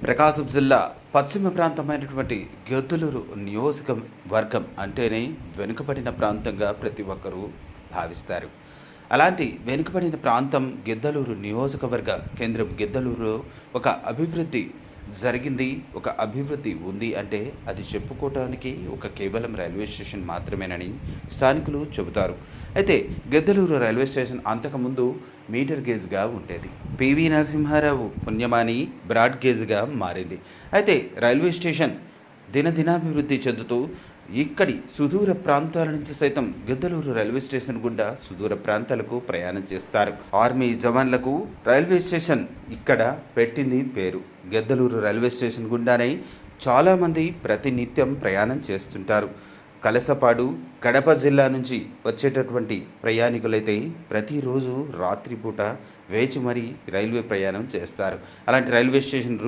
ప్రకాశం జిల్లా పశ్చిమ ప్రాంతమైనటువంటి గిద్దలూరు నియోజకవర్గం అంటేనే వెనుకబడిన ప్రాంతంగా ప్రతి ఒక్కరూ భావిస్తారు. అలాంటి వెనుకబడిన ప్రాంతం గిద్దలూరు నియోజకవర్గ కేంద్రం గిద్దలూరులో ఒక అభివృద్ధి జరిగింది, ఒక అభివృద్ధి ఉంది అంటే అది చెప్పుకోవటానికి ఒక కేవలం రైల్వే స్టేషన్ మాత్రమేనని స్థానికులు చెబుతారు. అయితే గిద్దలూరు రైల్వే స్టేషన్ అంతకుముందు మీటర్ గేజ్గా ఉండేది. పివి నరసింహారావు పుణ్యమాని బ్రాడ్ గేజ్గా మారింది. అయితే రైల్వే స్టేషన్ దినదినాభివృద్ధి చెందుతూ ఇక్కడి సుదూర ప్రాంతాల నుంచి సైతం గిద్దలూరు రైల్వే స్టేషన్ గుండా సుదూర ప్రాంతాలకు ప్రయాణం చేస్తారు. ఆర్మీ జవాన్లకు రైల్వే స్టేషన్ ఇక్కడ పెట్టింది పేరు. గిద్దలూరు రైల్వే స్టేషన్ గుండానే చాలామంది ప్రతినిత్యం ప్రయాణం చేస్తుంటారు. కలసపాడు, కడప జిల్లా నుంచి వచ్చేటటువంటి ప్రయాణికులైతే ప్రతిరోజు రాత్రిపూట వేచి మరీ రైల్వే ప్రయాణం చేస్తారు. అలాంటి రైల్వే స్టేషన్